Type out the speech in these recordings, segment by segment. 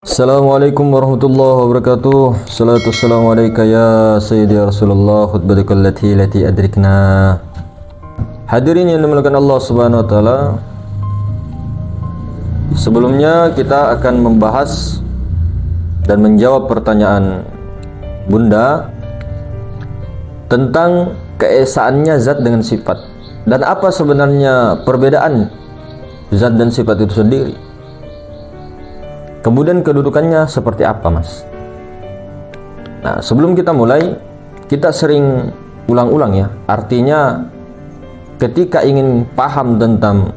Assalamualaikum warahmatullahi wabarakatuh. Salatu wassalamu alaika ya sayyidi Rasulullah khutbatukal lati adrikna. Hadirin yang dimuliakan Allah Subhanahu wa taala. Sebelumnya kita akan membahas dan menjawab pertanyaan Bunda tentang keesaannya zat dengan sifat dan apa sebenarnya perbedaan zat dan sifat itu sendiri. Kemudian kedudukannya seperti apa, Mas? Nah, sebelum kita mulai, kita sering ulang-ulang ya. Artinya ketika ingin paham tentang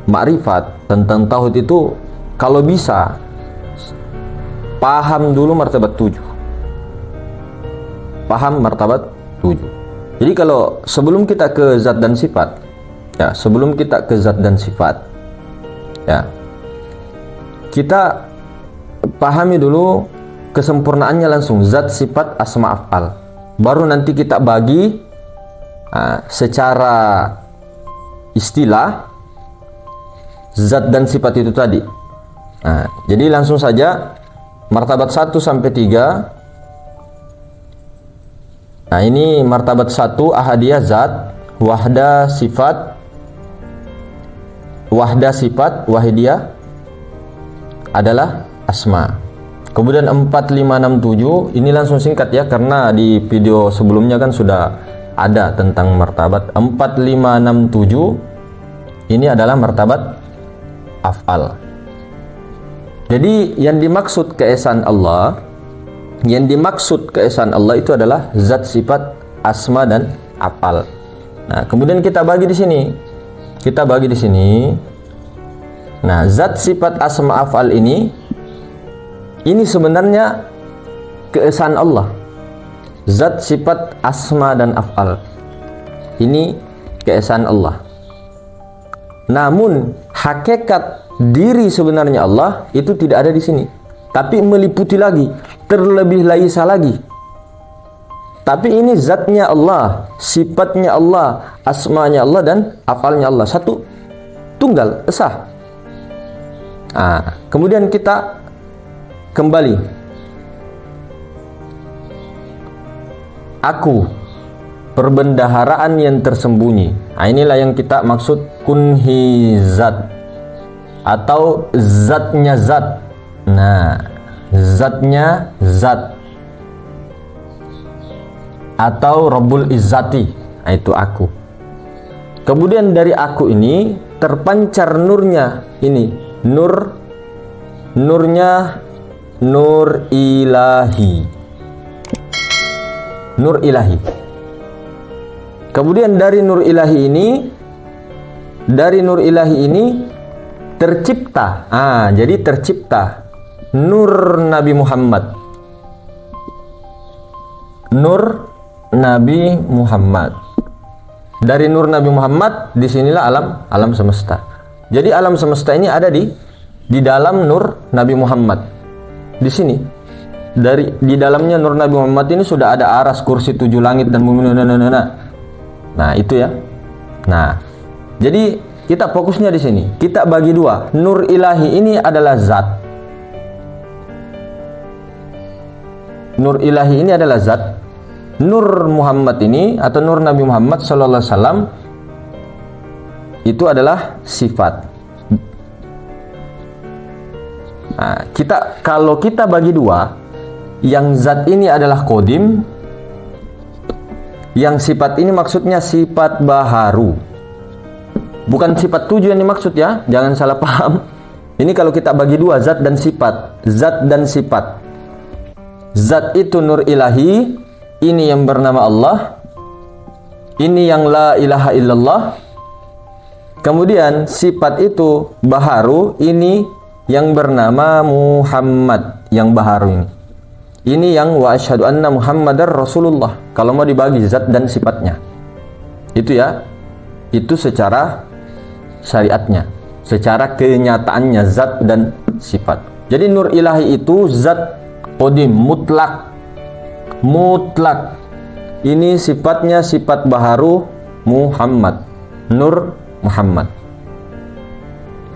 makrifat, tentang tauhid itu, kalau bisa paham dulu martabat 7. Paham martabat 7. Jadi kalau sebelum kita ke zat dan sifat, ya, sebelum kita ke zat dan sifat, ya, kita pahami dulu kesempurnaannya langsung zat, sifat, asma, af'al. Baru nanti kita bagi secara istilah zat dan sifat itu tadi. Jadi langsung saja martabat 1 sampai 3. Nah, ini martabat 1 ahadiyah zat, wahda sifat, wahidiyah adalah asma. Kemudian 4, 5, 6, 7 ini langsung singkat ya, karena di video sebelumnya kan sudah ada tentang martabat. 4, 5, 6, 7 ini adalah martabat af'al. Jadi yang dimaksud keesaan Allah, itu adalah zat, sifat, asma dan af'al. Nah, kemudian kita bagi di sini. Nah, zat, sifat, asma, af'al ini sebenarnya keesaan Allah. Zat, sifat, asma dan af'al ini keesaan Allah. Namun hakikat diri sebenarnya Allah itu tidak ada di sini, tapi meliputi lagi, terlebih laisa lagi. Tapi ini zatnya Allah, sifatnya Allah, asmanya Allah dan af'alnya Allah, satu tunggal esa. Kemudian kita kembali. Aku, perbendaharaan yang tersembunyi. Inilah yang kita maksud kunhi zat atau zatnya zat. Nah, zatnya zat atau Rabbul Izzati, itu aku. Kemudian dari aku ini terpancar nurnya, ini nurnya nur ilahi. Kemudian dari nur ilahi ini tercipta. Jadi tercipta nur Nabi Muhammad. Dari nur Nabi Muhammad disinilah alam semesta. Jadi alam semesta ini ada di dalam nur Nabi Muhammad. Di sini, di dalamnya nur Nabi Muhammad ini sudah ada aras, kursi, 7 langit dan bumi. Nah, itu ya. Nah, jadi kita fokusnya di sini. Kita bagi dua. Nur ilahi ini adalah zat. Nur Muhammad ini atau nur Nabi Muhammad sallallahu alaihi wasallam itu adalah sifat. Kalau kita bagi dua, yang zat ini adalah qadim, yang sifat ini maksudnya sifat baharu. Bukan sifat 7 yang dimaksud ya, jangan salah paham. Ini kalau kita bagi dua, zat dan sifat. Zat itu nur ilahi, ini yang bernama Allah, ini yang la ilaha illallah. Kemudian sifat itu baharu, ini yang bernama Muhammad, yang baharu ini. Ini yang wa asyhadu anna Muhammadar Rasulullah. Kalau mau dibagi zat dan sifatnya. Itu ya. Itu secara syariatnya, secara kenyataannya zat dan sifat. Jadi nur ilahi itu zat qadim, mutlak. Ini sifatnya sifat baharu Muhammad, nur Muhammad.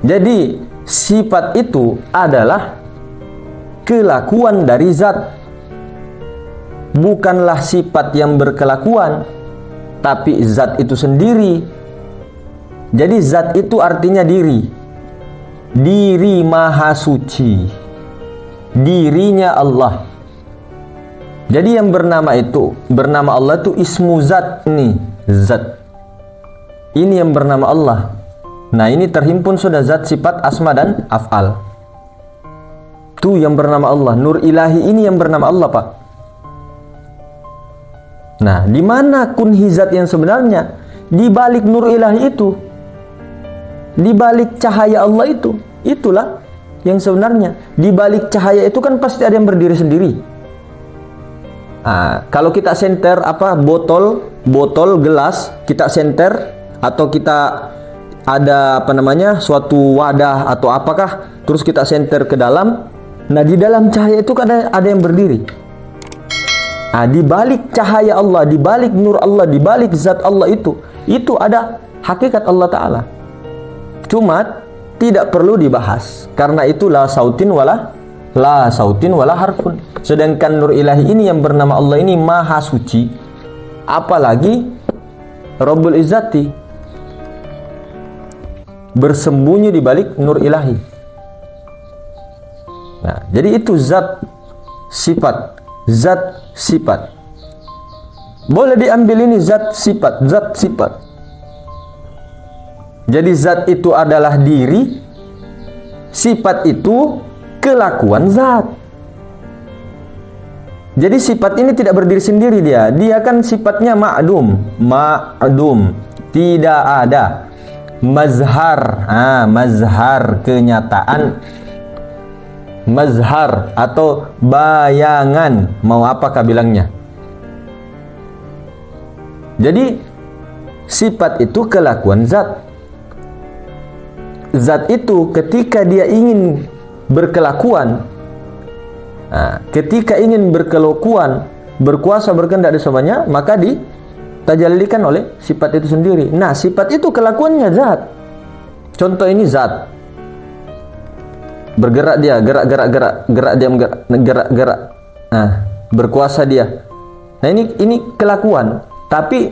Jadi sifat itu adalah kelakuan dari zat. Bukanlah sifat yang berkelakuan, tapi zat itu sendiri. Jadi zat itu artinya diri. Diri maha suci. Dirinya Allah. Jadi yang bernama Allah itu ismu zat nih, zat. Ini yang bernama Allah. Nah, ini terhimpun sudah zat, sifat, asma dan af'al. Itu yang bernama Allah. Nur ilahi ini yang bernama Allah, Pak. Nah, di mana kunhi zat yang sebenarnya? Di balik nur ilahi itu. Di balik cahaya Allah itu. Itulah yang sebenarnya. Di balik cahaya itu kan pasti ada yang berdiri sendiri. Nah, kalau kita senter botol gelas, kita senter atau kita ada suatu wadah atau apakah, terus kita senter ke dalam. Nah, di dalam cahaya itu kan ada yang berdiri. Nah, di balik cahaya Allah, di balik nur Allah, di balik zat Allah itu ada hakikat Allah Ta'ala. Cuma tidak perlu dibahas karena itu la sautin wala harfun. Sedangkan nur ilahi ini yang bernama Allah ini maha suci, apalagi Rabbul Izzati bersembunyi di balik nur ilahi. Nah, jadi itu zat sifat. Boleh diambil ini zat sifat. Jadi zat itu adalah diri, sifat itu kelakuan zat. Jadi sifat ini tidak berdiri sendiri dia. Dia kan sifatnya ma'dum, tidak ada. Mazhar kenyataan. Mazhar atau bayangan, mau apakah bilangnya. Jadi sifat itu kelakuan zat. Zat itu ketika dia ingin berkelakuan, ketika ingin berkelakuan, berkuasa, berkehendak di semuanya, maka ditajallikan oleh sifat itu sendiri. Nah, sifat itu kelakuannya zat. Contoh ini zat. Bergerak dia, gerak. Nah, berkuasa dia. Nah, ini kelakuan. Tapi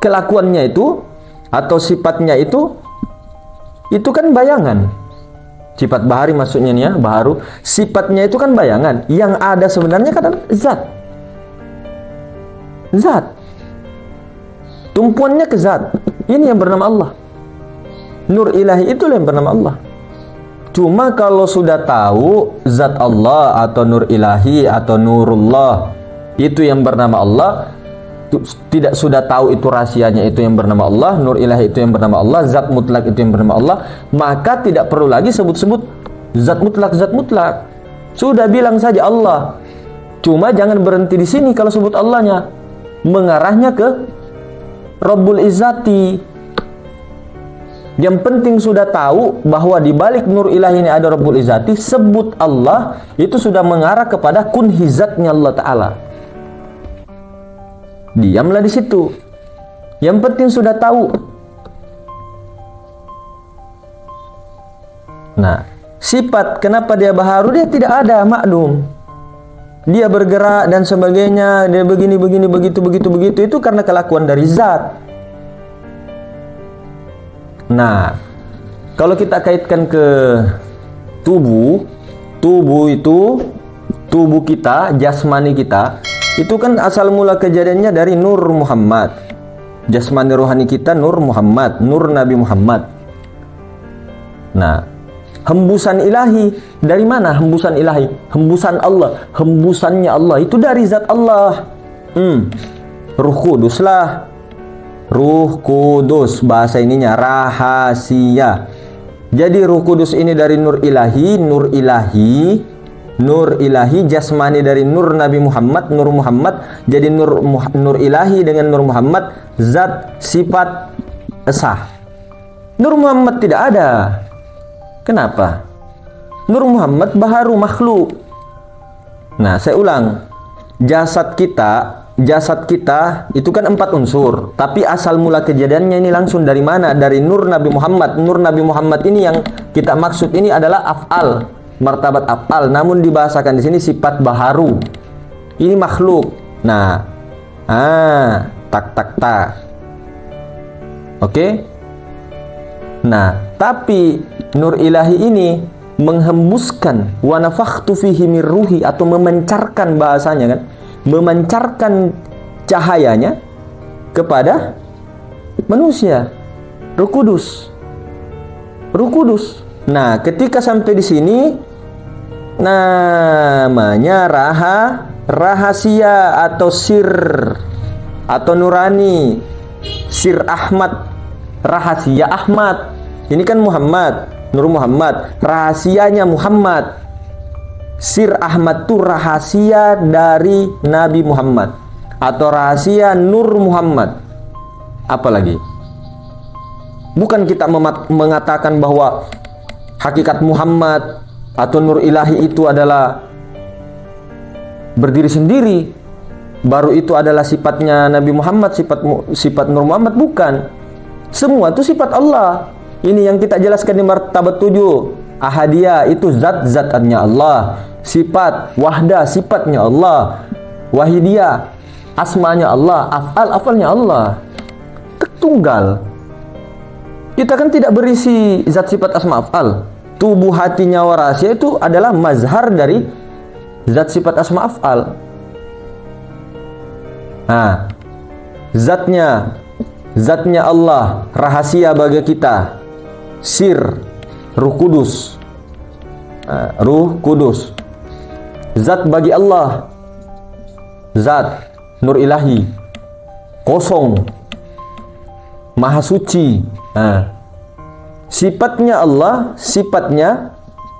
kelakuannya itu atau sifatnya itu kan bayangan. Sifat bahari maksudnya nih ya, baharu. Sifatnya itu kan bayangan. Yang ada sebenarnya kan zat. Tumpuannya ke zat. Ini yang bernama Allah. Nur ilahi itulah yang bernama Allah. Cuma kalau sudah tahu zat Allah atau nur ilahi atau nurullah itu yang bernama Allah, tidak sudah tahu itu rahasianya itu yang bernama Allah, nur ilahi itu yang bernama Allah, zat mutlak itu yang bernama Allah, maka tidak perlu lagi sebut-sebut zat mutlak. Sudah bilang saja Allah. Cuma jangan berhenti di sini kalau sebut Allahnya. Mengarahnya ke Rabbul Izzati. Yang penting sudah tahu bahwa di balik nur ilahi ini ada Rabbul Izzati, sebut Allah itu sudah mengarah kepada kunhi zatnya Allah Ta'ala. Diamlah di situ. Yang penting sudah tahu. Nah, sifat kenapa dia baharu? Dia tidak ada ma'dum. Dia bergerak dan sebagainya, dia begini begitu itu karena kelakuan dari zat. Nah, kalau kita kaitkan ke tubuh itu, tubuh kita, jasmani kita, itu kan asal mula kejadiannya dari Nur Muhammad. Jasmani rohani kita Nur Muhammad, Nur Nabi Muhammad. Nah, hembusan ilahi dari mana? Hembusan ilahi, hembusan Allah, hembusannya Allah itu dari zat Allah. Ruh Kudus lah. Ruh Kudus, bahasa ininya rahasia. Jadi Ruh Kudus ini dari nur ilahi jasmani dari Nur Nabi Muhammad, Nur Muhammad. Jadi nur ilahi dengan Nur Muhammad, zat, sifat, esah. Nur Muhammad tidak ada. Kenapa? Nur Muhammad baharu makhluk. Nah, saya ulang. Jasad kita itu kan 4 unsur, tapi asal mula kejadiannya ini langsung dari mana? Dari Nur Nabi Muhammad. Nur Nabi Muhammad ini yang kita maksud ini adalah af'al. martabat af'al, namun dibahasakan di sini sifat baharu. Ini makhluk. Nah, tak. Oke? Nah, tapi nur ilahi ini menghembuskan wa nafakhtu fihi min ruhi, atau memancarkan, bahasanya kan, memancarkan cahayanya kepada manusia. Ruh Kudus. Nah, ketika sampai di sini namanya rahasia atau sir atau nurani. Sir Ahmad, rahasia Ahmad. Ini kan Muhammad, Nur Muhammad, rahasianya Muhammad. Sir Ahmad itu rahasia dari Nabi Muhammad, atau rahasia Nur Muhammad. Apalagi? Bukan kita mengatakan bahwa hakikat Muhammad atau Nur Ilahi itu adalah berdiri sendiri, baru itu adalah sifatnya Nabi Muhammad, sifat Nur Muhammad. Bukan. Semua itu sifat Allah. Ini yang kita jelaskan di martabat 7. Ahadiyah itu zat-zatnya Allah. Sifat wahdah, sifatnya Allah. Wahidiyah, asmanya Allah. Af'al-af'alnya Allah. Tunggal. Kita kan tidak berisi zat, sifat, asma, af'al. Tubuh, hati, nyawa, rahasia itu adalah mazhar dari zat, sifat, asma, af'al. Nah, zatnya Allah, rahasia bagi kita. Sir, Ruh Kudus. Ruh Kudus. Zat bagi Allah. Zat, Nur Ilahi. Kosong. Maha suci. Sifatnya Allah, sifatnya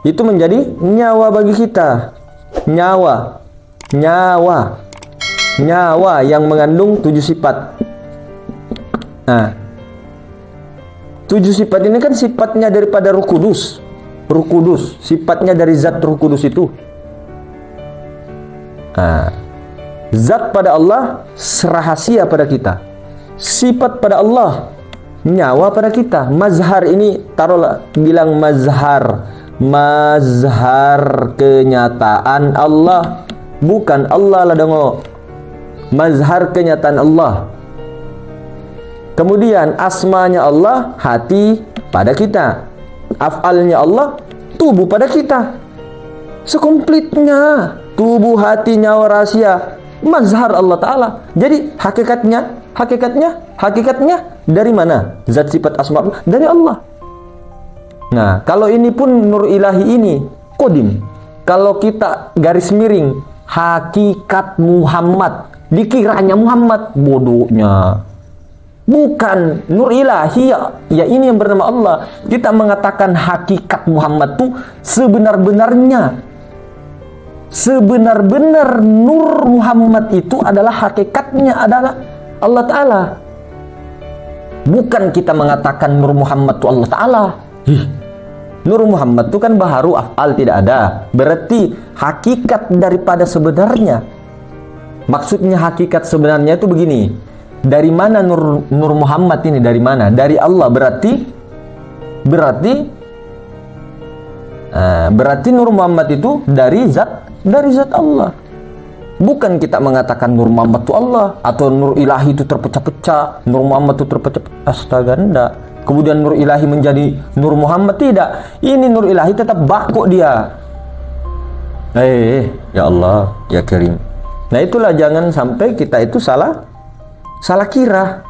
itu menjadi nyawa bagi kita. Nyawa yang mengandung 7 sifat. Nah, 7 sifat ini kan sifatnya daripada Ruh Kudus. Ruh Kudus, sifatnya dari zat Ruh Kudus itu. Nah, zat pada Allah, rahasia pada kita. Sifat pada Allah, nyawa pada kita. Mazhar ini, taruhlah bilang mazhar kenyataan Allah. Bukan Allah lah dengo. Mazhar kenyataan Allah. Kemudian asmanya Allah, hati pada kita. Af'alnya Allah, tubuh pada kita. Sekomplitnya, tubuh, hati, nyawa, rahasia, mazhar Allah Ta'ala. Jadi hakikatnya dari mana? Zat, sifat, asma, dari Allah. Nah, kalau ini pun Nur Ilahi ini kodim. Kalau kita garis miring, hakikat Muhammad, dikiranya Muhammad, bodohnya. Bukan Nur Ilahi, ya ini yang bernama Allah. Kita mengatakan hakikat Muhammad itu sebenar-benarnya. Sebenar-benar Nur Muhammad itu adalah hakikatnya adalah Allah Ta'ala. Bukan kita mengatakan Nur Muhammad itu Allah Ta'ala. Nur Muhammad itu kan baharu, af'al tidak ada. Berarti hakikat daripada sebenarnya. Maksudnya hakikat sebenarnya itu begini. Dari mana Nur Muhammad ini? Dari mana? Dari Allah. Berarti Nur Muhammad itu dari zat Allah. Bukan kita mengatakan Nur Muhammad itu Allah, atau Nur Ilahi itu terpecah-pecah, Nur Muhammad itu terpecah-pecah. Astaga, enggak. Kemudian Nur Ilahi menjadi Nur Muhammad, tidak. Ini Nur Ilahi tetap bako dia. Ya Allah, ya Karim. Nah, itulah jangan sampai kita itu salah kira.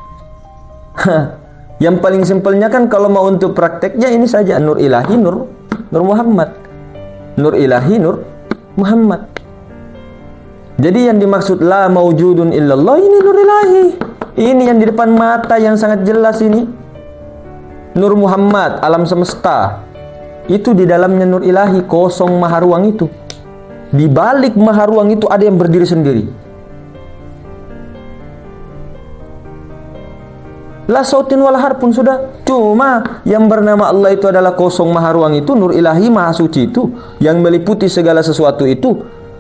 Yang paling simpelnya kan kalau mau untuk prakteknya ini saja, Nur Ilahi, Nur Muhammad. Nur Ilahi, Nur Muhammad. Jadi yang dimaksud la maujudun illallah ini Nur Ilahi. Ini yang di depan mata yang sangat jelas ini. Nur Muhammad, alam semesta. Itu di dalamnya Nur Ilahi, kosong maha ruang itu. Di balik maha ruang itu ada yang berdiri sendiri. La sautin wala harpun, sudah. Cuma yang bernama Allah itu adalah kosong maha ruang itu, Nur Ilahi maha suci itu, yang meliputi segala sesuatu itu.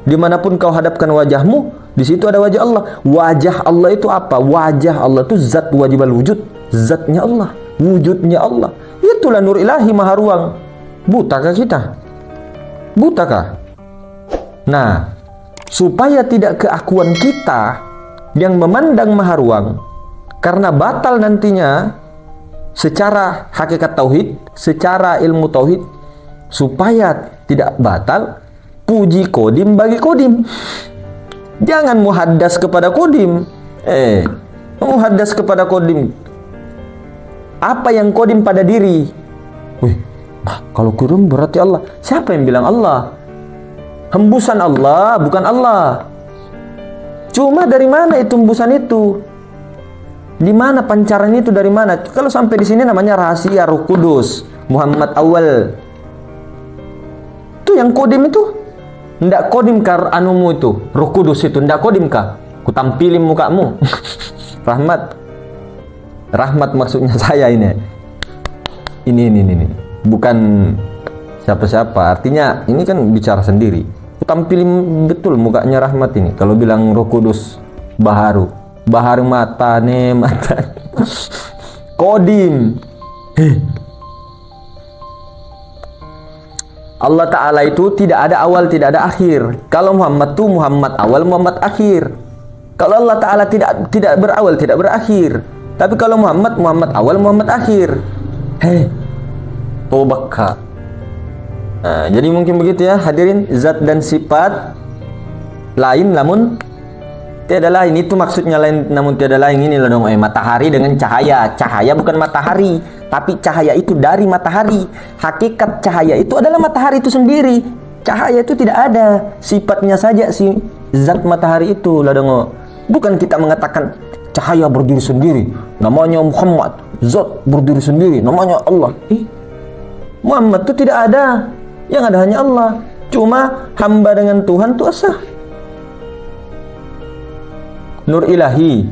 Dimanapun kau hadapkan wajahmu, di situ ada wajah Allah. Wajah Allah itu apa? Wajah Allah itu zat wajibal wujud. Zatnya Allah, wujudnya Allah. Itulah Nur Ilahi maha ruang. Butakah kita? Buta kah? Nah, supaya tidak keakuan kita yang memandang maha ruang, karena batal nantinya secara hakikat tauhid, secara ilmu tauhid, supaya tidak batal, puji kodim bagi kodim. Jangan muhaddas kepada kodim. Muhaddas kepada kodim. Apa yang kodim pada diri? Kalau kodim berarti Allah. Siapa yang bilang Allah? Hembusan Allah, bukan Allah. Cuma dari mana itu hembusan itu? Di mana pancaran itu, dari mana? Kalau sampai di sini namanya rahasia Roh Kudus, Muhammad awal. Itu yang kodim itu. Ndak kodim kah anumu itu, Roh Kudus itu, ndak kodim kah? Ku tampilin mukamu. Rahmat maksudnya saya ini. Ini. Bukan siapa-siapa. Artinya ini kan bicara sendiri. Ku tampilin betul mukanya Rahmat ini. Kalau bilang Roh Kudus baharu mata. Kodim. Allah Ta'ala itu tidak ada awal, tidak ada akhir. Kalau Muhammad itu Muhammad awal, Muhammad akhir. Kalau Allah Ta'ala tidak berawal, tidak berakhir. Tapi kalau Muhammad awal, Muhammad akhir. Tobakka. Nah, jadi mungkin begitu ya hadirin, zat dan sifat lain namun tiada lain. Itu maksudnya lain namun tiada lain. Ini loh dong, matahari dengan cahaya. Cahaya bukan matahari, tapi cahaya itu dari matahari. Hakikat cahaya itu adalah matahari itu sendiri. Cahaya itu tidak ada, sifatnya saja si zat matahari itu lah dong. Bukan kita mengatakan cahaya berdiri sendiri, namanya Muhammad. Zat berdiri sendiri, namanya Allah. Muhammad itu tidak ada, yang ada hanya Allah. Cuma hamba dengan Tuhan itu sah. Nur ilahi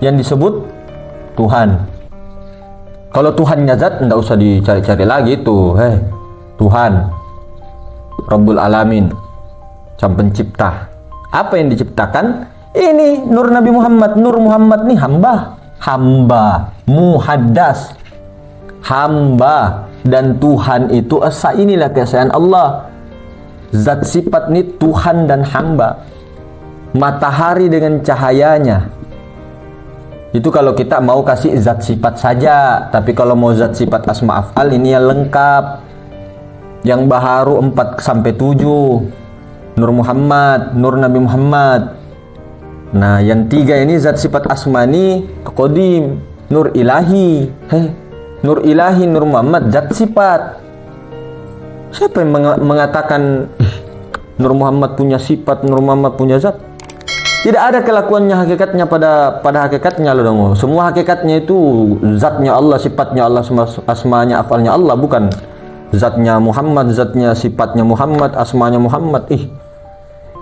yang disebut Tuhan. Kalau Tuhannya zat, enggak usah dicari-cari lagi itu. Tuhan Rabbul Alamin, sang pencipta. Apa yang diciptakan? Ini nur Nabi Muhammad. Nur Muhammad nih hamba muhaddas, hamba. Dan Tuhan itu esa, inilah keesaan Allah. Zat sifat nih Tuhan dan hamba. Matahari dengan cahayanya. Itu kalau kita mau kasih zat sifat saja. Tapi kalau mau zat sifat asma af'al, ini yang lengkap. Yang baharu 4-7. Nur Muhammad, Nur Nabi Muhammad. Nah, yang 3 ini zat sifat asma ini qadim, Nur ilahi. Nur ilahi, Nur Muhammad, zat sifat. Siapa yang mengatakan Nur Muhammad punya sifat, Nur Muhammad punya zat? Tidak ada kelakuannya hakikatnya pada hakikatnya loh dong. Semua hakikatnya itu zatnya Allah, sifatnya Allah, asmanya, afalnya Allah, bukan zatnya Muhammad, zatnya sifatnya Muhammad, asmanya Muhammad.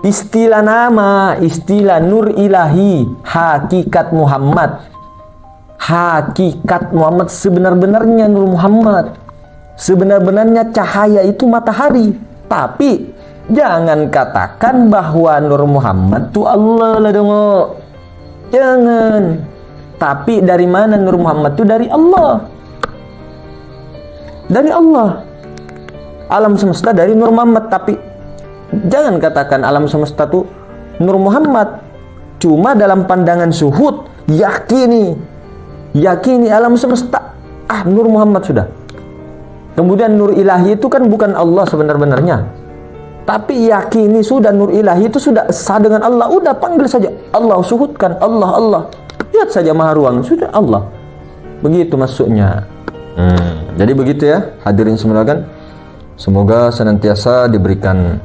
Istilah nama, istilah Nur ilahi, hakikat Muhammad. Hakikat Muhammad sebenar-benarnya Nur Muhammad. Sebenar-benarnya cahaya itu matahari. Tapi jangan katakan bahwa Nur Muhammad itu Allah lah dong. Jangan. Tapi dari mana Nur Muhammad itu? Dari Allah. Dari Allah. Alam semesta dari Nur Muhammad. Tapi jangan katakan alam semesta itu Nur Muhammad. Cuma dalam pandangan syuhud, yakini alam semesta Nur Muhammad sudah. Kemudian Nur ilahi itu kan bukan Allah sebenar-benarnya, tapi yakini sudah Nur ilahi itu sudah sah dengan Allah. Udah panggil saja Allah, syuhudkan Allah. Lihat saja maha ruang, sudah Allah. Begitu maksudnya. Jadi begitu ya hadirin sekalian. Semoga senantiasa diberikan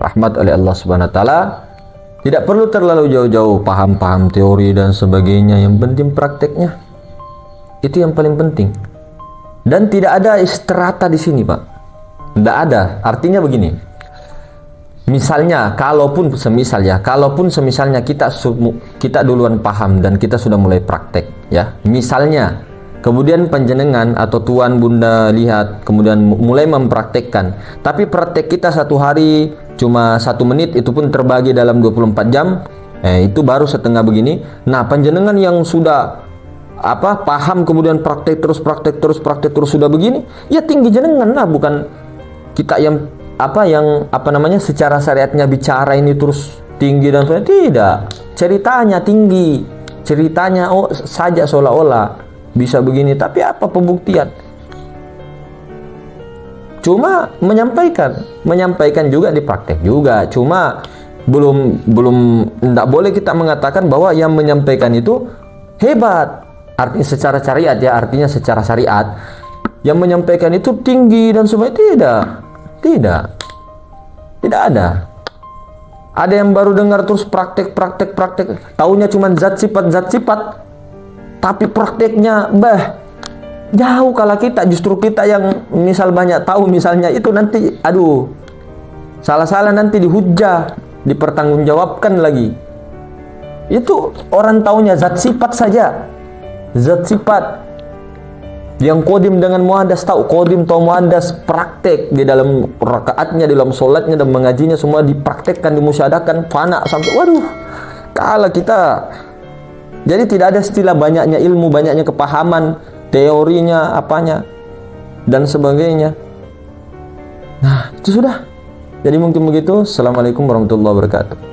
rahmat oleh Allah Subhanahu wa taala. Tidak perlu terlalu jauh-jauh paham-paham teori dan sebagainya. Yang penting prakteknya. Itu yang paling penting. Dan tidak ada istrata di sini, Pak. Tidak ada. Artinya begini. Misalnya, kalaupun semisalnya kita duluan paham dan kita sudah mulai praktek, ya. Misalnya, kemudian panjenengan atau tuan bunda lihat, kemudian mulai mempraktekkan. Tapi praktek kita satu hari cuma 1 menit, itu pun terbagi dalam 24 jam. Itu baru setengah begini. Nah, panjenengan yang sudah paham kemudian praktek terus sudah begini, ya tinggi jenengan lah, bukan kita yang apa namanya secara syariatnya bicara ini terus tinggi dan sebagainya. Tidak, ceritanya tinggi, ceritanya saja seolah-olah bisa begini, tapi apa pembuktian? Cuma menyampaikan juga di praktek juga. Cuma belum tidak boleh kita mengatakan bahwa yang menyampaikan itu hebat. Artinya secara syariat ya, artinya secara syariat yang menyampaikan itu tinggi dan sebagainya. Tidak ada. Ada yang baru dengar terus praktek, taunya cuma zat sifat, tapi prakteknya jauh kalah kita. Justru kita yang misal banyak tahu misalnya itu nanti salah nanti dihujah, dipertanggungjawabkan lagi. Itu orang taunya zat sifat saja, zat sifat. Yang kodim dengan muhadas tahu kodim atau muhadas, praktek di dalam rakaatnya, di dalam sholatnya dan mengajinya semua dipraktekkan, dimusyahadakan, fana sampai kalah kita. Jadi tidak ada istilah banyaknya ilmu, banyaknya kepahaman, teorinya, apanya dan sebagainya. Nah, itu sudah. Jadi mungkin begitu. Assalamualaikum warahmatullahi wabarakatuh.